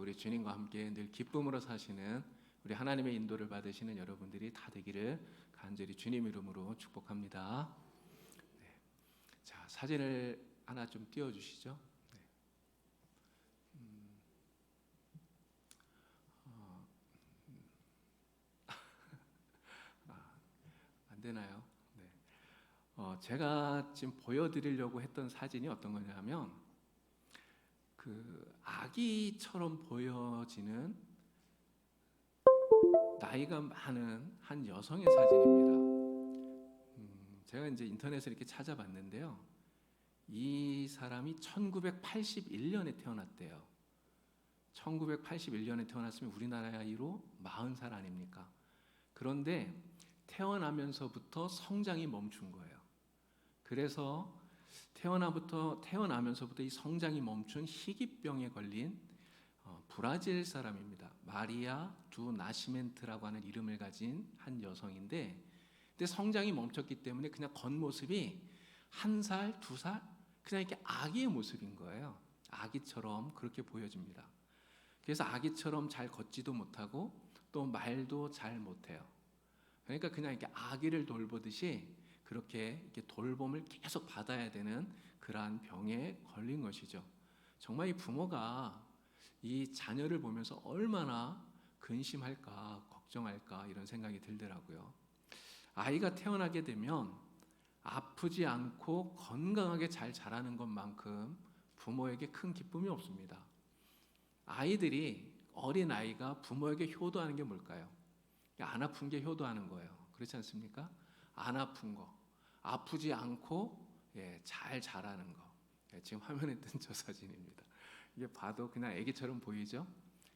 우리 주님과 함께 늘 기쁨으로 사시는 우리 하나님의 인도를 받으시는 여러분들이 다 되기를 간절히 주님 이름으로 축복합니다. 네. 자, 사진을 하나 좀 띄워주시죠. 네. 안 되나요? 네. 제가 지금 보여드리려고 했던 사진이 어떤 거냐면 그 아기처럼 보여지는 나이가 많은 한 여성의 사진입니다. 제가 이제 인터넷에 이렇게 찾아봤는데요. 이 사람이 1981년에 태어났대요. 1981년에 태어났으면 우리나라 나이로 40살 아닙니까? 그런데 태어나면서부터 성장이 멈춘 거예요. 그래서 태어나면서부터 이 성장이 멈춘 희귀병에 걸린 브라질 사람입니다. 마리아 두 나시멘트라고 하는 이름을 가진 한 여성인데, 근데 성장이 멈췄기 때문에 그냥 겉모습이 1살, 2살 그냥 이렇게 아기의 모습인 거예요. 아기처럼 그렇게 보여집니다. 그래서 아기처럼 잘 걷지도 못하고 또 말도 잘 못해요. 그러니까 그냥 이렇게 아기를 돌보듯이 그렇게 이렇게 돌봄을 계속 받아야 되는 그러한 병에 걸린 것이죠. 정말 이 부모가 이 자녀를 보면서 얼마나 근심할까, 걱정할까 이런 생각이 들더라고요. 아이가 태어나게 되면 아프지 않고 건강하게 잘 자라는 것만큼 부모에게 큰 기쁨이 없습니다. 아이들이 어린 아이가 부모에게 효도하는 게 뭘까요? 안 아픈 게 효도하는 거예요. 그렇지 않습니까? 안 아픈 거, 아프지 않고 잘 자라는 거. 지금 화면에 뜬 저 사진입니다. 이게 봐도 그냥 아기처럼 보이죠?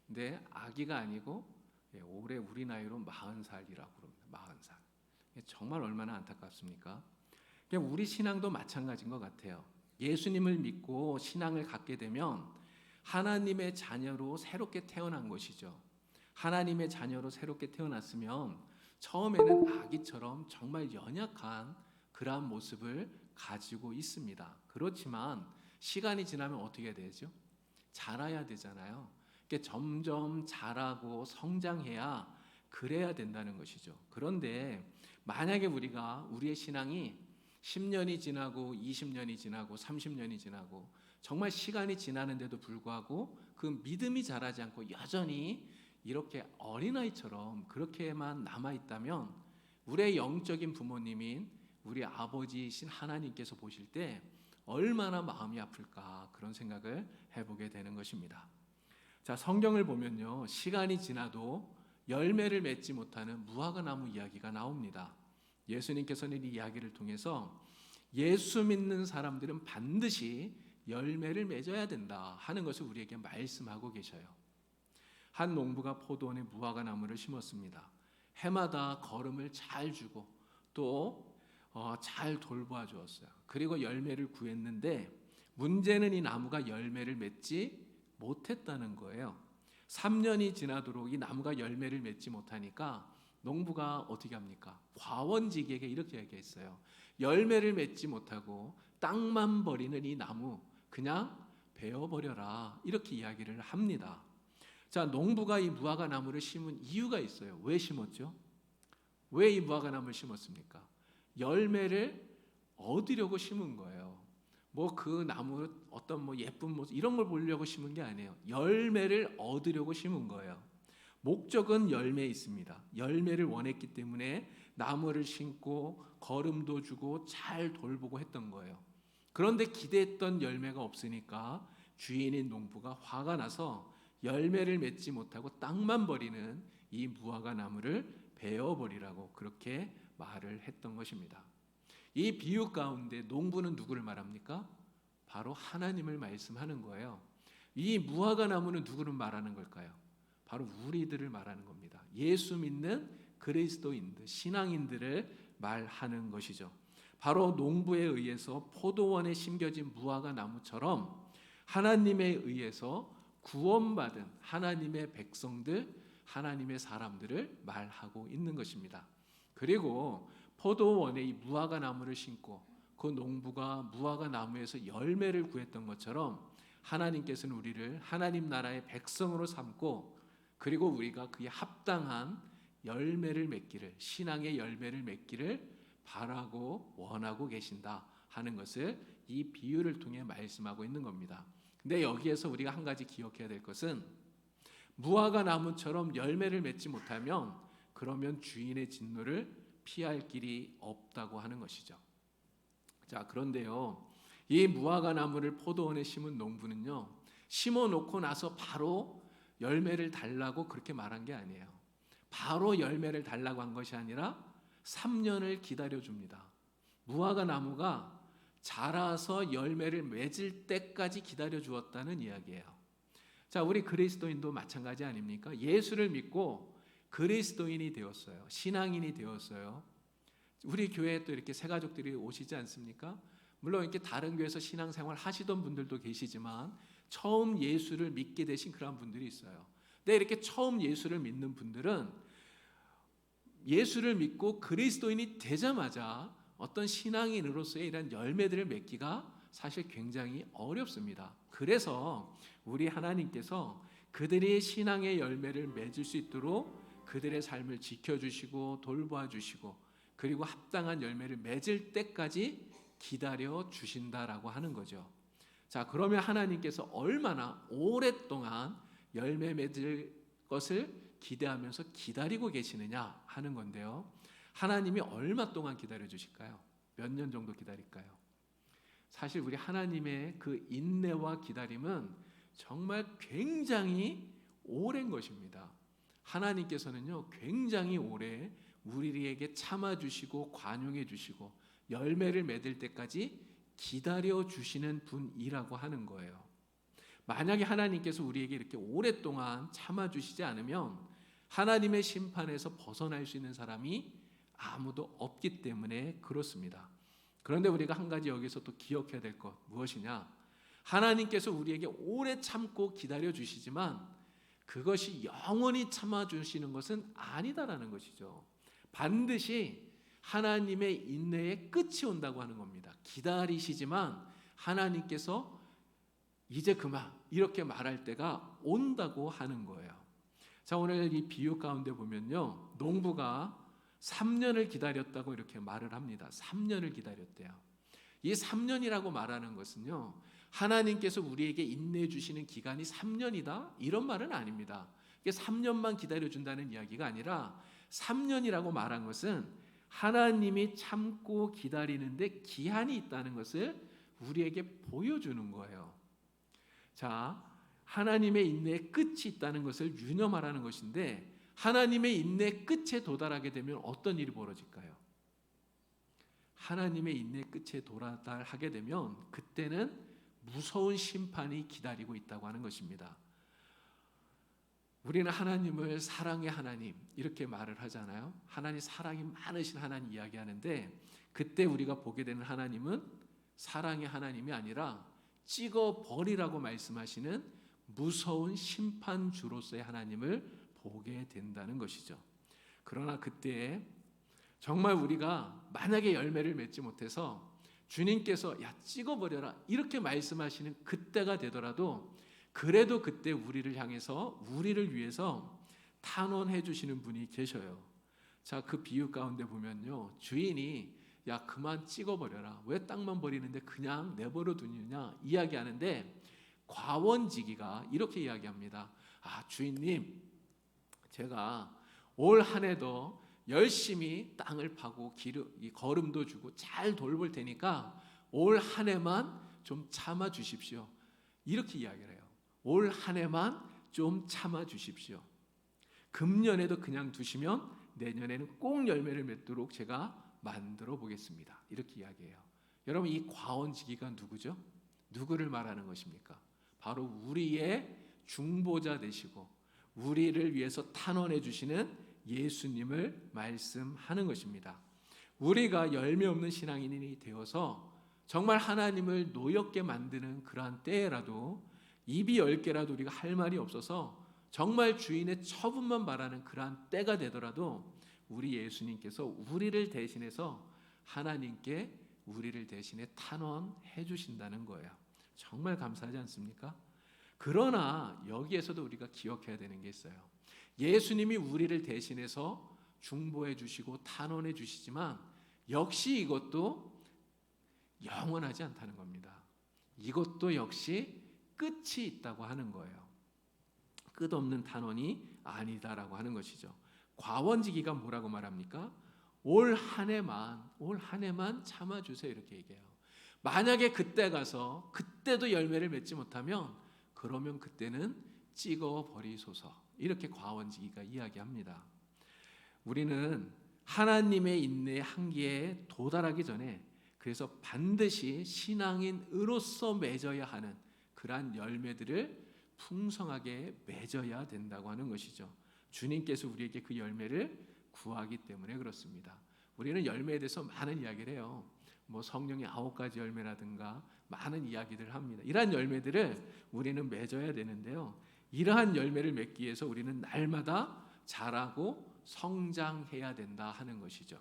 근데 아기가 아니고 올해 우리 나이로 40살이라고 그럽니다. 40살. 정말 얼마나 안타깝습니까? 우리 신앙도 마찬가지인 것 같아요. 예수님을 믿고 신앙을 갖게 되면 하나님의 자녀로 새롭게 태어난 것이죠. 하나님의 자녀로 새롭게 태어났으면 처음에는 아기처럼 정말 연약한 그러한 모습을 가지고 있습니다. 그렇지만 시간이 지나면 어떻게 되죠? 자라야 되잖아요. 점점 자라고 성장해야 그래야 된다는 것이죠. 그런데 만약에 우리의 신앙이 10년이 지나고 20년이 지나고 30년이 지나고 정말 시간이 지나는데도 불구하고 그 믿음이 자라지 않고 여전히 이렇게 어린아이처럼 그렇게만 남아있다면 우리의 영적인 부모님인 우리 아버지이신 하나님께서 보실 때 얼마나 마음이 아플까 그런 생각을 해보게 되는 것입니다. 자, 성경을 보면요, 시간이 지나도 열매를 맺지 못하는 무화과나무 이야기가 나옵니다. 예수님께서는 이 이야기를 통해서 예수 믿는 사람들은 반드시 열매를 맺어야 된다 하는 것을 우리에게 말씀하고 계셔요. 한 농부가 포도원에 무화과나무를 심었습니다. 해마다 거름을 잘 주고 또 잘 돌보아 주었어요. 그리고 열매를 구했는데 문제는 이 나무가 열매를 맺지 못했다는 거예요. 3년이 지나도록 이 나무가 열매를 맺지 못하니까 농부가 어떻게 합니까? 과원직에게 이렇게 얘기했어요. 열매를 맺지 못하고 땅만 버리는 이 나무 그냥 베어버려라 이렇게 이야기를 합니다. 자, 농부가 이 무화과 나무를 심은 이유가 있어요. 왜 심었죠? 왜 이 무화과 나무를 심었습니까? 열매를 얻으려고 심은 거예요. 그 나무 어떤 예쁜 모습 이런 걸 보려고 심은 게 아니에요. 열매를 얻으려고 심은 거예요. 목적은 열매에 있습니다. 열매를 원했기 때문에 나무를 심고 거름도 주고 잘 돌보고 했던 거예요. 그런데 기대했던 열매가 없으니까 주인인 농부가 화가 나서 열매를 맺지 못하고 땅만 버리는 이 무화과 나무를 베어버리라고 그렇게 말을 했던 것입니다. 이 비유 가운데 농부는 누구를 말합니까? 바로 하나님을 말씀하는 거예요. 이 무화과 나무는 누구를 말하는 걸까요? 바로 우리들을 말하는 겁니다. 예수 믿는 그리스도인들, 신앙인들을 말하는 것이죠. 바로 농부에 의해서 포도원에 심겨진 무화과 나무처럼 하나님에 의해서 구원받은 하나님의 백성들, 하나님의 사람들을 말하고 있는 것입니다. 그리고 포도원에 이 무화과 나무를 심고 그 농부가 무화과 나무에서 열매를 구했던 것처럼 하나님께서는 우리를 하나님 나라의 백성으로 삼고 그리고 우리가 그에 합당한 열매를 맺기를, 신앙의 열매를 맺기를 바라고 원하고 계신다 하는 것을 이 비유를 통해 말씀하고 있는 겁니다. 근데 여기에서 우리가 한 가지 기억해야 될 것은 무화과 나무처럼 열매를 맺지 못하면 그러면 주인의 진노를 피할 길이 없다고 하는 것이죠. 자, 그런데요, 이 무화과 나무를 포도원에 심은 농부는요, 심어 놓고 나서 바로 열매를 달라고 그렇게 말한 게 아니에요. 바로 열매를 달라고 한 것이 아니라 3년을 기다려 줍니다. 무화과 나무가 자라서 열매를 맺을 때까지 기다려 주었다는 이야기예요. 자, 우리 그리스도인도 마찬가지 아닙니까? 예수를 믿고 그리스도인이 되었어요. 신앙인이 되었어요. 우리 교회에 또 이렇게 새 가족들이 오시지 않습니까? 물론 이렇게 다른 교회에서 신앙생활 하시던 분들도 계시지만 처음 예수를 믿게 되신 그런 분들이 있어요. 근데 이렇게 처음 예수를 믿는 분들은 예수를 믿고 그리스도인이 되자마자 어떤 신앙인으로서의 이런 열매들을 맺기가 사실 굉장히 어렵습니다. 그래서 우리 하나님께서 그들이 신앙의 열매를 맺을 수 있도록 그들의 삶을 지켜주시고 돌봐주시고 그리고 합당한 열매를 맺을 때까지 기다려 주신다라고 하는 거죠. 자, 그러면 하나님께서 얼마나 오랫동안 열매 맺을 것을 기대하면서 기다리고 계시느냐 하는 건데요. 하나님이 얼마 동안 기다려 주실까요? 몇 년 정도 기다릴까요? 사실 우리 하나님의 그 인내와 기다림은 정말 굉장히 오랜 것입니다. 하나님께서는요, 굉장히 오래 우리에게 참아주시고 관용해 주시고 열매를 맺을 때까지 기다려 주시는 분이라고 하는 거예요. 만약에 하나님께서 우리에게 이렇게 오랫동안 참아주시지 않으면 하나님의 심판에서 벗어날 수 있는 사람이 아무도 없기 때문에 그렇습니다. 그런데 우리가 한 가지 여기서 또 기억해야 될 것 무엇이냐? 하나님께서 우리에게 오래 참고 기다려 주시지만 그것이 영원히 참아주시는 것은 아니다라는 것이죠. 반드시 하나님의 인내의 끝이 온다고 하는 겁니다. 기다리시지만 하나님께서 이제 그만 이렇게 말할 때가 온다고 하는 거예요. 자, 오늘 이 비유 가운데 보면요, 농부가 3년을 기다렸다고 이렇게 말을 합니다. 3년을 기다렸대요. 이 3년이라고 말하는 것은요, 하나님께서 우리에게 인내해 주시는 기간이 3년이다 이런 말은 아닙니다. 이게 3년만 기다려준다는 이야기가 아니라 3년이라고 말한 것은 하나님이 참고 기다리는데 기한이 있다는 것을 우리에게 보여주는 거예요. 자, 하나님의 인내의 끝이 있다는 것을 유념하라는 것인데 하나님의 인내의 끝에 도달하게 되면 어떤 일이 벌어질까요? 하나님의 인내의 끝에 도달하게 되면 그때는 무서운 심판이 기다리고 있다고 하는 것입니다. 우리는 하나님을 사랑의 하나님 이렇게 말을 하잖아요. 하나님 사랑이 많으신 하나님 이야기하는데 그때 우리가 보게 되는 하나님은 사랑의 하나님이 아니라 찍어버리라고 말씀하시는 무서운 심판주로서의 하나님을 보게 된다는 것이죠. 그러나 그때 정말 우리가 만약에 열매를 맺지 못해서 주님께서 야 찍어버려라 이렇게 말씀하시는 그때가 되더라도 그래도 그때 우리를 향해서 우리를 위해서 탄원해 주시는 분이 계셔요. 자, 그 비유 가운데 보면요, 주인이 야 그만 찍어버려라 왜 땅만 버리는데 그냥 내버려 두느냐 이야기하는데 과원지기가 이렇게 이야기합니다. 아 주인님, 제가 올 한 해도 열심히 땅을 파고 거름도 주고 잘 돌볼 테니까 올 한 해만 좀 참아 주십시오. 이렇게 이야기를 해요. 올 한 해만 좀 참아 주십시오. 금년에도 그냥 두시면 내년에는 꼭 열매를 맺도록 제가 만들어 보겠습니다. 이렇게 이야기해요. 여러분, 이 과원지기가 누구죠? 누구를 말하는 것입니까? 바로 우리의 중보자 되시고 우리를 위해서 탄원해 주시는 예수님을 말씀하는 것입니다. 우리가 열매 없는 신앙인이 되어서 정말 하나님을 노엽게 만드는 그러한 때라도 입이 10개라도 우리가 할 말이 없어서 정말 주인의 처분만 바라는 그러한 때가 되더라도 우리 예수님께서 우리를 대신해서 하나님께 우리를 대신해 탄원해 주신다는 거예요. 정말 감사하지 않습니까? 그러나 여기에서도 우리가 기억해야 되는 게 있어요. 예수님이 우리를 대신해서 중보해 주시고 탄원해 주시지만 역시 이것도 영원하지 않다는 겁니다. 이것도 역시 끝이 있다고 하는 거예요. 끝없는 탄원이 아니다라고 하는 것이죠. 과원지기가 뭐라고 말합니까? 올 한 해만 참아주세요 이렇게 얘기해요. 만약에 그때 가서 그때도 열매를 맺지 못하면 그러면 그때는 찍어버리소서 이렇게 과원지기가 이야기합니다. 우리는 하나님의 인내의 한계에 도달하기 전에 그래서 반드시 신앙인으로서 맺어야 하는 그러한 열매들을 풍성하게 맺어야 된다고 하는 것이죠. 주님께서 우리에게 그 열매를 구하기 때문에 그렇습니다. 우리는 열매에 대해서 많은 이야기를 해요. 뭐 성령의 9가지 열매라든가 많은 이야기들을 합니다. 이러한 열매들을 우리는 맺어야 되는데요. 이러한 열매를 맺기 위해서 우리는 날마다 자라고 성장해야 된다 하는 것이죠.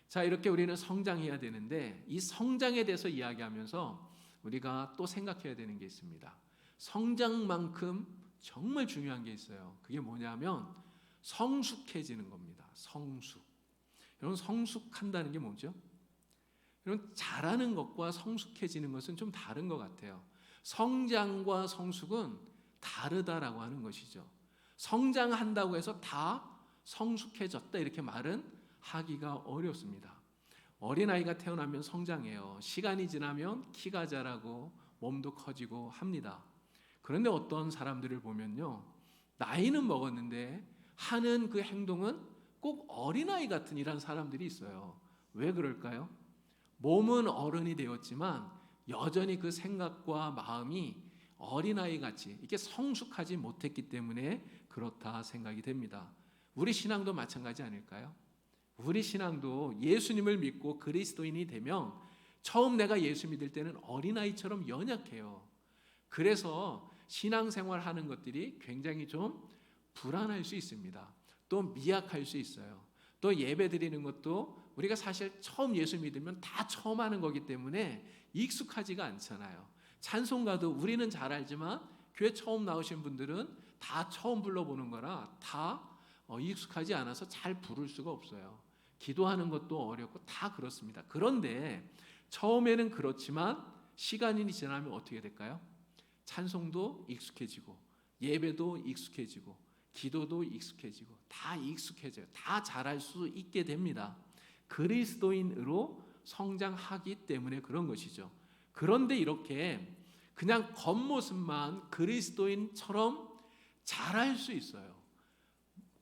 자, 이렇게 우리는 성장해야 되는데 이 성장에 대해서 이야기하면서 우리가 또 생각해야 되는 게 있습니다. 성장만큼 정말 중요한 게 있어요. 그게 뭐냐면 성숙해지는 겁니다. 성숙. 여러분, 성숙한다는 게 뭐죠? 여러분, 자라는 것과 성숙해지는 것은 좀 다른 것 같아요. 성장과 성숙은 다르다라고 하는 것이죠. 성장한다고 해서 다 성숙해졌다 이렇게 말은 하기가 어렵습니다. 어린아이가 태어나면 성장해요. 시간이 지나면 키가 자라고 몸도 커지고 합니다. 그런데 어떤 사람들을 보면요, 나이는 먹었는데 하는 그 행동은 꼭 어린아이 같은 이런 사람들이 있어요. 왜 그럴까요? 몸은 어른이 되었지만 여전히 그 생각과 마음이 어린아이 같이 이렇게 성숙하지 못했기 때문에 그렇다 생각이 됩니다. 우리 신앙도 마찬가지 아닐까요? 우리 신앙도 예수님을 믿고 그리스도인이 되면 처음 내가 예수 믿을 때는 어린아이처럼 연약해요. 그래서 신앙생활 하는 것들이 굉장히 좀 불안할 수 있습니다. 또 미약할 수 있어요. 또 예배 드리는 것도 우리가 사실 처음 예수 믿으면 다 처음 하는 거기 때문에 익숙하지가 않잖아요. 찬송가도 우리는 잘 알지만 교회 처음 나오신 분들은 다 처음 불러보는 거라 다 익숙하지 않아서 잘 부를 수가 없어요. 기도하는 것도 어렵고 다 그렇습니다. 그런데 처음에는 그렇지만 시간이 지나면 어떻게 될까요? 찬송도 익숙해지고 예배도 익숙해지고 기도도 익숙해지고 다 익숙해져요. 다 잘할 수 있게 됩니다. 그리스도인으로 성장하기 때문에 그런 것이죠. 그런데 이렇게 그냥 겉모습만 그리스도인처럼 잘할 수 있어요.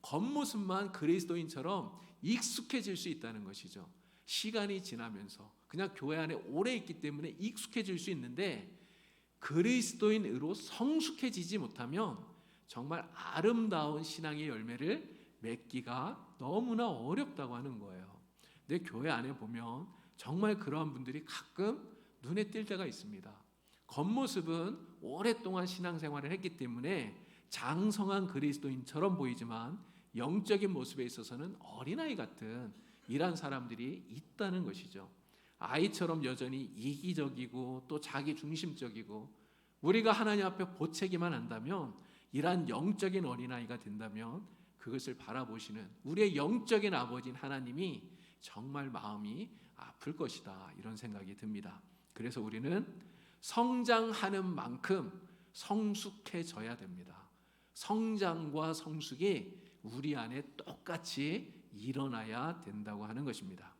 겉모습만 그리스도인처럼 익숙해질 수 있다는 것이죠. 시간이 지나면서 그냥 교회 안에 오래 있기 때문에 익숙해질 수 있는데 그리스도인으로 성숙해지지 못하면 정말 아름다운 신앙의 열매를 맺기가 너무나 어렵다고 하는 거예요. 근데 교회 안에 보면 정말 그러한 분들이 가끔 눈에 띌 때가 있습니다. 겉모습은 오랫동안 신앙생활을 했기 때문에 장성한 그리스도인처럼 보이지만 영적인 모습에 있어서는 어린아이 같은 이런 사람들이 있다는 것이죠. 아이처럼 여전히 이기적이고 또 자기 중심적이고 우리가 하나님 앞에 보채기만 한다면 이러한 영적인 어린아이가 된다면 그것을 바라보시는 우리의 영적인 아버지인 하나님이 정말 마음이 아플 것이다 이런 생각이 듭니다. 그래서 우리는 성장하는 만큼 성숙해져야 됩니다. 성장과 성숙이 우리 안에 똑같이 일어나야 된다고 하는 것입니다.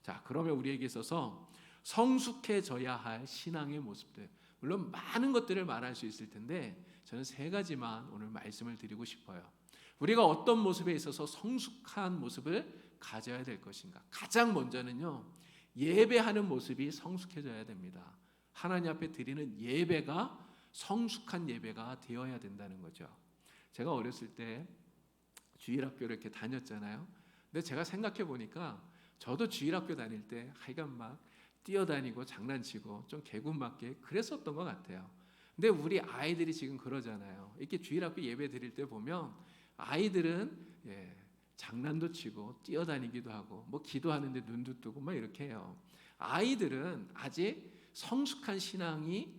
자, 그러면 우리에게 있어서 성숙해져야 할 신앙의 모습들, 물론 많은 것들을 말할 수 있을 텐데 저는 3가지만 오늘 말씀을 드리고 싶어요. 우리가 어떤 모습에 있어서 성숙한 모습을 가져야 될 것인가? 가장 먼저는요, 예배하는 모습이 성숙해져야 됩니다. 하나님 앞에 드리는 예배가 성숙한 예배가 되어야 된다는 거죠. 제가 어렸을 때 주일학교를 이렇게 다녔잖아요. 근데 제가 생각해 보니까 저도 주일학교 다닐 때 하여간 막 뛰어다니고 장난치고 좀 개구맞게 그랬었던 것 같아요. 근데 우리 아이들이 지금 그러잖아요. 이렇게 주일학교 예배 드릴 때 보면 아이들은 장난도 치고 뛰어다니기도 하고 뭐 기도하는데 눈도 뜨고 막 이렇게 해요. 아이들은 아직 성숙한 신앙이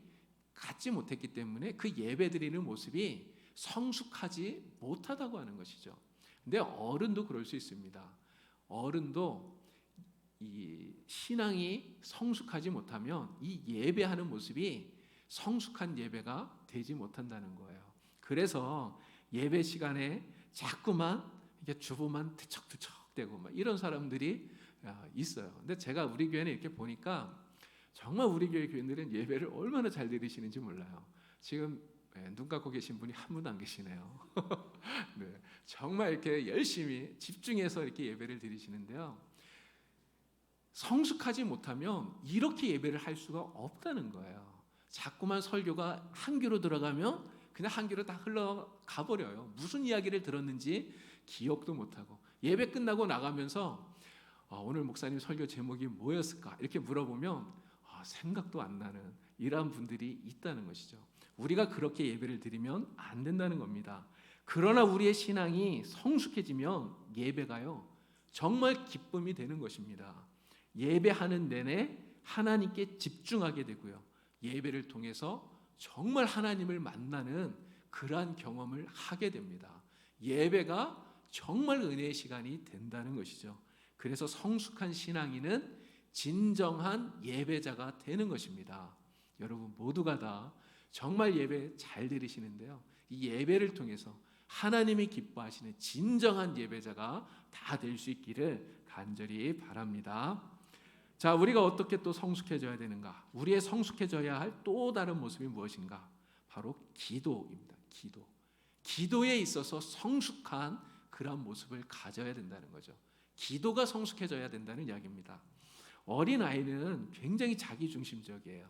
갖지 못했기 때문에 그 예배 드리는 모습이 성숙하지 못하다고 하는 것이죠. 근데 어른도 그럴 수 있습니다. 어른도 이 신앙이 성숙하지 못하면 이 예배하는 모습이 성숙한 예배가 되지 못한다는 거예요. 그래서 예배 시간에 자꾸만 이게 주보만 뒤척뒤척대고 막 이런 사람들이 있어요. 근데 제가 우리 교회는 이렇게 보니까 정말 우리 교회 교인들은 예배를 얼마나 잘 드리시는지 몰라요. 지금 눈 감고 계신 분이 한 분도 안 계시네요. 네, 정말 이렇게 열심히 집중해서 이렇게 예배를 드리시는데요. 성숙하지 못하면 이렇게 예배를 할 수가 없다는 거예요. 자꾸만 설교가 한 귀로 들어가면 그냥 한 귀로 다 흘러가 버려요. 무슨 이야기를 들었는지 기억도 못하고 예배 끝나고 나가면서 오늘 목사님 설교 제목이 뭐였을까 이렇게 물어보면 생각도 안 나는 이러한 분들이 있다는 것이죠. 우리가 그렇게 예배를 드리면 안 된다는 겁니다. 그러나 우리의 신앙이 성숙해지면 예배가요 정말 기쁨이 되는 것입니다. 예배하는 내내 하나님께 집중하게 되고요. 예배를 통해서 정말 하나님을 만나는 그러한 경험을 하게 됩니다. 예배가 정말 은혜의 시간이 된다는 것이죠. 그래서 성숙한 신앙인은 진정한 예배자가 되는 것입니다. 여러분 모두가 다 정말 예배 잘 드리시는데요. 이 예배를 통해서 하나님이 기뻐하시는 진정한 예배자가 다 될 수 있기를 간절히 바랍니다. 자, 우리가 어떻게 또 성숙해져야 되는가? 우리의 성숙해져야 할 또 다른 모습이 무엇인가? 바로 기도입니다. 기도에 있어서 성숙한 그런 모습을 가져야 된다는 거죠. 기도가 성숙해져야 된다는 이야기입니다. 어린아이는 굉장히 자기중심적이에요.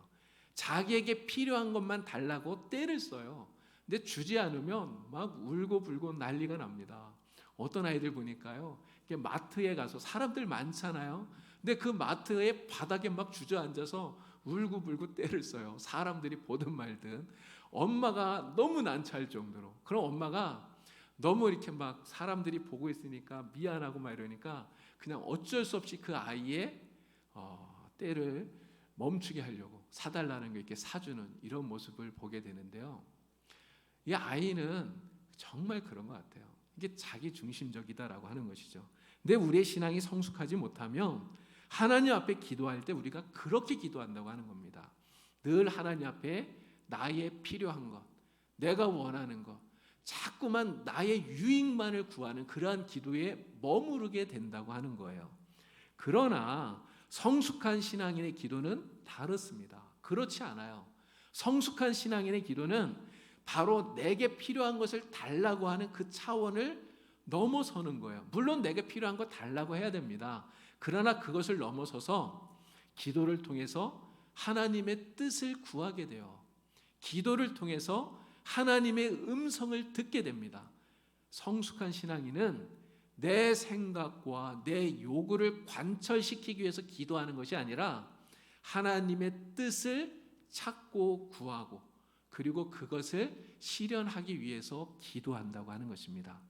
자기에게 필요한 것만 달라고 떼를 써요. 근데 주지 않으면 막 울고불고 난리가 납니다. 어떤 아이들 보니까요, 마트에 가서 사람들 많잖아요. 근데 그 마트의 바닥에 막 주저앉아서 울고불고 떼를 써요. 사람들이 보든 말든. 엄마가 너무 난처할 정도로. 그럼 엄마가 너무 이렇게 막 사람들이 보고 있으니까 미안하고 막 이러니까 그냥 어쩔 수 없이 그 아이의 때를 멈추게 하려고 사달라는 거 이렇게 사주는 이런 모습을 보게 되는데요. 이 아이는 정말 그런 것 같아요. 이게 자기 중심적이다라고 하는 것이죠. 근데 우리의 신앙이 성숙하지 못하면 하나님 앞에 기도할 때 우리가 그렇게 기도한다고 하는 겁니다. 늘 하나님 앞에 나의 필요한 것, 내가 원하는 것, 자꾸만 나의 유익만을 구하는 그러한 기도에 머무르게 된다고 하는 거예요. 그러나 성숙한 신앙인의 기도는 다릅니다. 그렇지 않아요. 성숙한 신앙인의 기도는 바로 내게 필요한 것을 달라고 하는 그 차원을 넘어서는 거예요. 물론 내게 필요한 거 달라고 해야 됩니다. 그러나 그것을 넘어서서 기도를 통해서 하나님의 뜻을 구하게 돼요. 기도를 통해서 하나님의 음성을 듣게 됩니다. 성숙한 신앙인은 내 생각과 내 요구를 관철시키기 위해서 기도하는 것이 아니라 하나님의 뜻을 찾고 구하고 그리고 그것을 실현하기 위해서 기도한다고 하는 것입니다.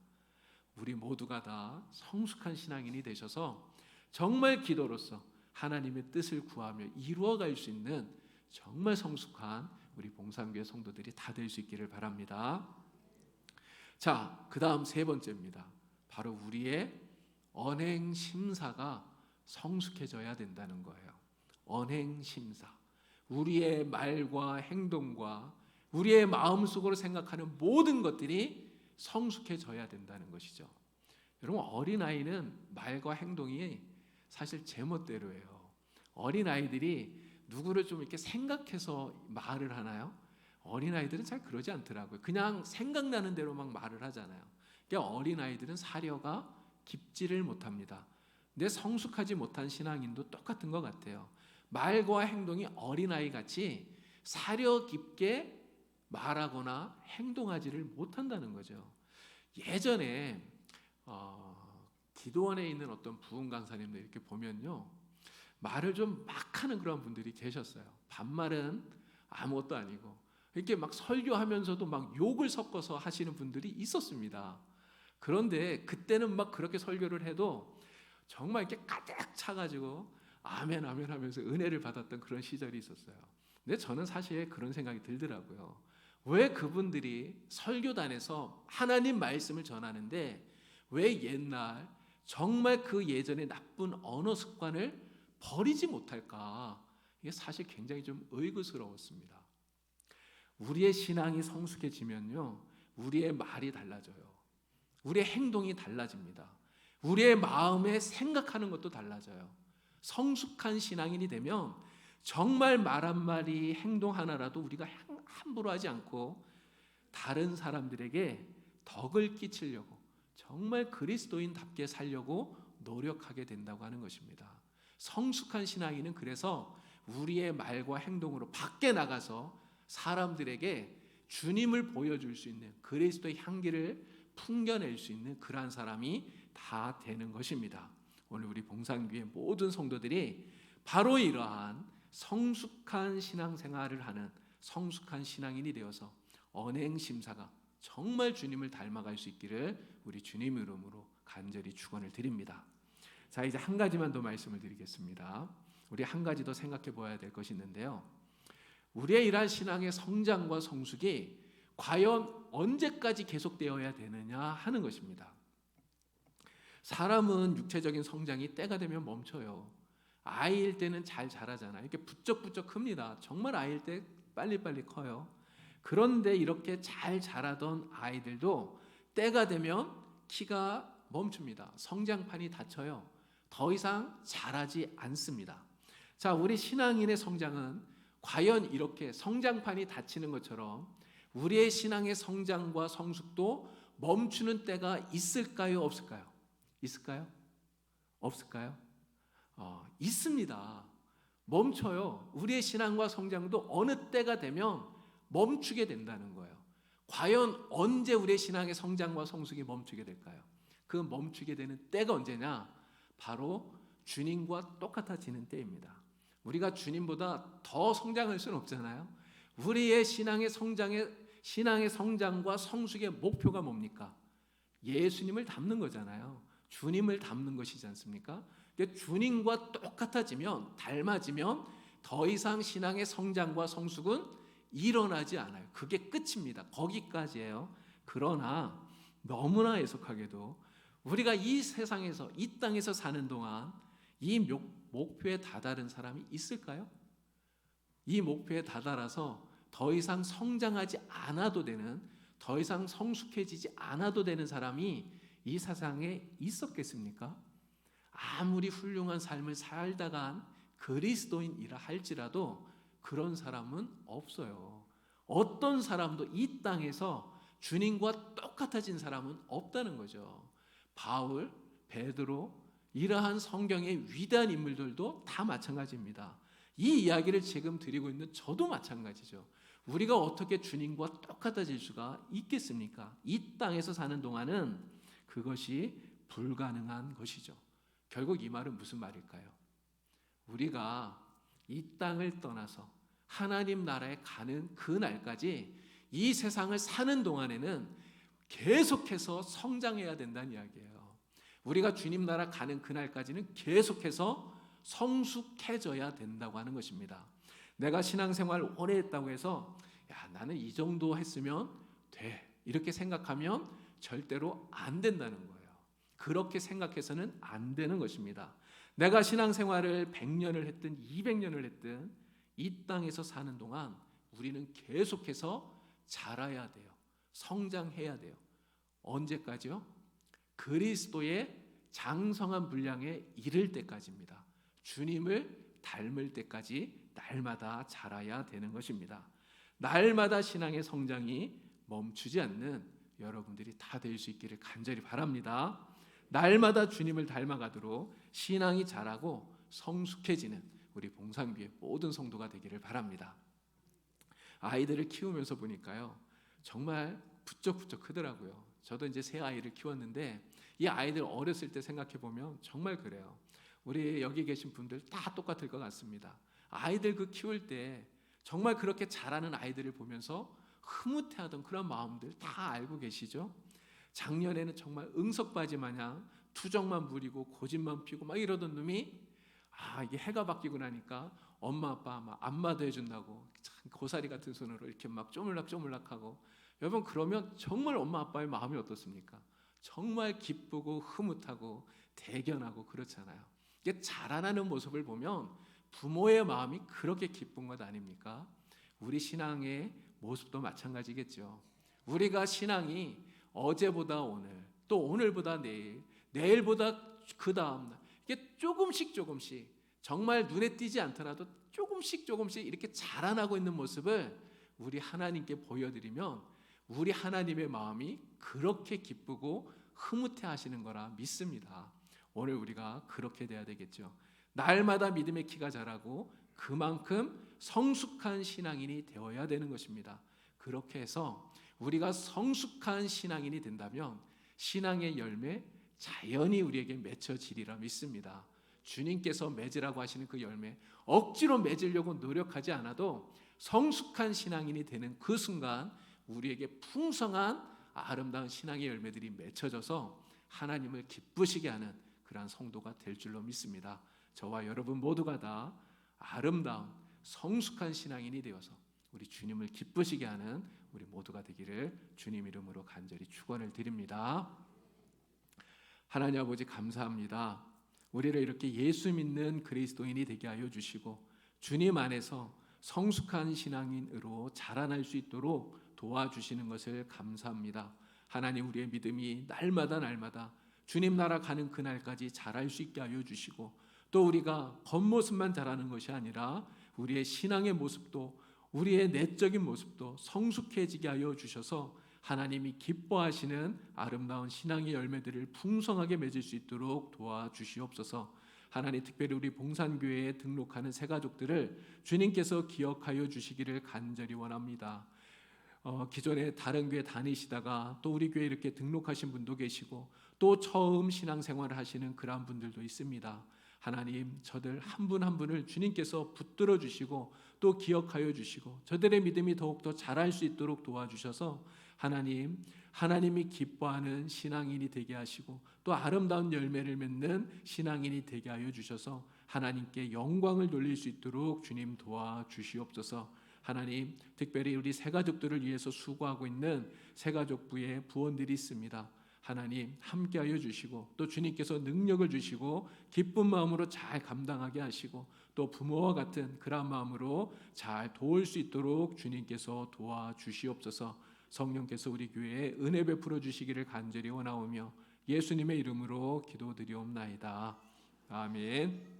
우리 모두가 다 성숙한 신앙인이 되셔서 정말 기도로서 하나님의 뜻을 구하며 이루어갈 수 있는 정말 성숙한 우리 봉산교회 성도들이 다 될 수 있기를 바랍니다. 자, 그 다음 세 번째입니다. 바로 우리의 언행심사가 성숙해져야 된다는 거예요. 언행심사. 우리의 말과 행동과 우리의 마음속으로 생각하는 모든 것들이 성숙해져야 된다는 것이죠. 여러분, 어린아이는 말과 행동이 사실 제멋대로예요. 어린아이들이 누구를 좀 이렇게 생각해서 말을 하나요? 어린아이들은 잘 그러지 않더라고요. 그냥 생각나는 대로 막 말을 하잖아요. 그러니까 어린아이들은 사려가 깊지를 못합니다. 근데 성숙하지 못한 신앙인도 똑같은 것 같아요. 말과 행동이 어린아이 같이 사려 깊게 말하거나 행동하지를 못한다는 거죠. 예전에 기도원에 있는 어떤 부흥 강사님들 이렇게 보면요, 말을 좀 막 하는 그런 분들이 계셨어요. 반말은 아무것도 아니고 이렇게 막 설교하면서도 막 욕을 섞어서 하시는 분들이 있었습니다. 그런데 그때는 막 그렇게 설교를 해도 정말 이렇게 가득 차가지고 아멘 아멘 하면서 은혜를 받았던 그런 시절이 있었어요. 근데 저는 사실 그런 생각이 들더라고요. 왜 그분들이 설교단에서 하나님 말씀을 전하는데 왜 옛날 정말 그 예전의 나쁜 언어 습관을 버리지 못할까? 이게 사실 굉장히 좀 의구스러웠습니다. 우리의 신앙이 성숙해지면요, 우리의 말이 달라져요. 우리의 행동이 달라집니다. 우리의 마음에 생각하는 것도 달라져요. 성숙한 신앙인이 되면 정말 말 한마디 행동 하나라도 우리가 함부로 하지 않고 다른 사람들에게 덕을 끼치려고 정말 그리스도인답게 살려고 노력하게 된다고 하는 것입니다. 성숙한 신앙인은 그래서 우리의 말과 행동으로 밖에 나가서 사람들에게 주님을 보여줄 수 있는 그리스도의 향기를 풍겨낼 수 있는 그러한 사람이 다 되는 것입니다. 오늘 우리 봉산교회 모든 성도들이 바로 이러한 성숙한 신앙생활을 하는 성숙한 신앙인이 되어서 언행심사가 정말 주님을 닮아갈 수 있기를 우리 주님 이름으로 간절히 축원을 드립니다. 자, 이제 한 가지만 더 말씀을 드리겠습니다. 우리 한 가지 더 생각해 보아야 될 것이 있는데요. 우리의 이러한 신앙의 성장과 성숙이 과연 언제까지 계속되어야 되느냐 하는 것입니다. 사람은 육체적인 성장이 때가 되면 멈춰요. 아이일 때는 잘 자라잖아요. 이렇게 부쩍부쩍 큽니다. 정말 아이일 때 빨리빨리 커요. 그런데 이렇게 잘 자라던 아이들도 때가 되면 키가 멈춥니다. 성장판이 닫혀요. 더 이상 자라지 않습니다. 자, 우리 신앙인의 성장은 과연 이렇게 성장판이 닫히는 것처럼 우리의 신앙의 성장과 성숙도 멈추는 때가 있을까요? 없을까요? 있을까요? 없을까요? 있습니다. 멈춰요. 우리의 신앙과 성장도 어느 때가 되면 멈추게 된다는 거예요. 과연 언제 우리의 신앙의 성장과 성숙이 멈추게 될까요? 그 멈추게 되는 때가 언제냐? 바로 주님과 똑같아지는 때입니다. 우리가 주님보다 더 성장할 수는 없잖아요. 우리의 신앙의 성장과 성숙의 목표가 뭡니까? 예수님을 닮는 거잖아요. 주님을 닮는 것이지 않습니까? 주님과 똑같아지면, 닮아지면 더 이상 신앙의 성장과 성숙은 일어나지 않아요. 그게 끝입니다. 거기까지예요. 그러나 너무나 애석하게도 우리가 이 세상에서, 이 땅에서 사는 동안 이 목표에 다다른 사람이 있을까요? 이 목표에 다다라서 더 이상 성장하지 않아도 되는, 더 이상 성숙해지지 않아도 되는 사람이 이 세상에 있었겠습니까? 아무리 훌륭한 삶을 살다간 그리스도인이라 할지라도 그런 사람은 없어요. 어떤 사람도 이 땅에서 주님과 똑같아진 사람은 없다는 거죠. 바울, 베드로, 이러한 성경의 위대한 인물들도 다 마찬가지입니다. 이 이야기를 지금 드리고 있는 저도 마찬가지죠. 우리가 어떻게 주님과 똑같아질 수가 있겠습니까? 이 땅에서 사는 동안은 그것이 불가능한 것이죠. 결국 이 말은 무슨 말일까요? 우리가 이 땅을 떠나서 하나님 나라에 가는 그 날까지 이 세상을 사는 동안에는 계속해서 성장해야 된다는 이야기예요. 우리가 주님 나라 가는 그날까지는 계속해서 성숙해져야 된다고 하는 것입니다. 내가 신앙생활 오래 했다고 해서 나는 이 정도 했으면 돼 이렇게 생각하면 절대로 안 된다는 거예요. 그렇게 생각해서는 안 되는 것입니다. 내가 신앙생활을 100년을 했든 200년을 했든 이 땅에서 사는 동안 우리는 계속해서 자라야 돼요. 성장해야 돼요. 언제까지요? 그리스도의 장성한 분량에 이를 때까지입니다. 주님을 닮을 때까지 날마다 자라야 되는 것입니다. 날마다 신앙의 성장이 멈추지 않는 여러분들이 다 될 수 있기를 간절히 바랍니다. 날마다 주님을 닮아가도록 신앙이 자라고 성숙해지는 우리 봉산교회 모든 성도가 되기를 바랍니다. 아이들을 키우면서 보니까요, 정말 부쩍부쩍 크더라고요. 저도 이제 새 아이를 키웠는데 이 아이들 어렸을 때 생각해 보면 정말 그래요. 우리 여기 계신 분들 다 똑같을 것 같습니다. 아이들 그 키울 때 정말 그렇게 자라는 아이들을 보면서 흐뭇해하던 그런 마음들 다 알고 계시죠? 작년에는 정말 응석바지 마냥 투정만 부리고 고집만 피고 막 이러던 놈이 이게 해가 바뀌고 나니까 엄마 아빠 막 안마도 해준다고 참 고사리 같은 손으로 이렇게 막 쪼물락쪼물락하고, 여러분 그러면 정말 엄마 아빠의 마음이 어떻습니까? 정말 기쁘고 흐뭇하고 대견하고 그렇잖아요. 이게 자라나는 모습을 보면 부모의 마음이 그렇게 기쁜 것 아닙니까? 우리 신앙의 모습도 마찬가지겠죠. 우리가 신앙이 어제보다 오늘, 또 오늘보다 내일, 내일보다 그 다음날, 이게 조금씩 정말 눈에 띄지 않더라도 조금씩 이렇게 자라나고 있는 모습을 우리 하나님께 보여드리면 우리 하나님의 마음이 그렇게 기쁘고 흐뭇해 하시는 거라 믿습니다. 오늘 우리가 그렇게 돼야 되겠죠. 날마다 믿음의 키가 자라고 그만큼 성숙한 신앙인이 되어야 되는 것입니다. 그렇게 해서 우리가 성숙한 신앙인이 된다면 신앙의 열매 자연히 우리에게 맺혀지리라 믿습니다. 주님께서 맺으라고 하시는 그 열매, 억지로 맺으려고 노력하지 않아도 성숙한 신앙인이 되는 그 순간 우리에게 풍성한 아름다운 신앙의 열매들이 맺혀져서 하나님을 기쁘시게 하는 그러한 성도가 될 줄로 믿습니다. 저와 여러분 모두가 다 아름다운 성숙한 신앙인이 되어서 우리 주님을 기쁘시게 하는 우리 모두가 되기를 주님 이름으로 간절히 축원을 드립니다. 하나님 아버지 감사합니다. 우리를 이렇게 예수 믿는 그리스도인이 되게 하여 주시고 주님 안에서 성숙한 신앙인으로 자라날 수 있도록 도와주시는 것을 감사합니다. 하나님, 우리의 믿음이 날마다 주님 나라 가는 그날까지 자랄 수 있게 하여 주시고, 또 우리가 겉모습만 자라는 것이 아니라 우리의 신앙의 모습도, 우리의 내적인 모습도 성숙해지게 하여 주셔서 하나님이 기뻐하시는 아름다운 신앙의 열매들을 풍성하게 맺을 수 있도록 도와주시옵소서. 하나님, 특별히 우리 봉산교회에 등록하는 새가족들을 주님께서 기억하여 주시기를 간절히 원합니다. 기존에 다른 교회 다니시다가 또 우리 교회에 이렇게 등록하신 분도 계시고 또 처음 신앙생활을 하시는 그러한 분들도 있습니다. 하나님, 저들 한 분 한 분을 주님께서 붙들어 주시고 또 기억하여 주시고 저들의 믿음이 더욱더 자랄 수 있도록 도와주셔서 하나님이 기뻐하는 신앙인이 되게 하시고 또 아름다운 열매를 맺는 신앙인이 되게 하여 주셔서 하나님께 영광을 돌릴 수 있도록 주님 도와주시옵소서. 하나님, 특별히 우리 새가족들을 위해서 수고하고 있는 새가족부의 부원들이 있습니다. 하나님, 함께하여 주시고 또 주님께서 능력을 주시고 기쁜 마음으로 잘 감당하게 하시고 또 부모와 같은 그런 마음으로 잘 도울 수 있도록 주님께서 도와주시옵소서. 성령께서 우리 교회에 은혜 베풀어 주시기를 간절히 원하오며 예수님의 이름으로 기도드리옵나이다. 아멘.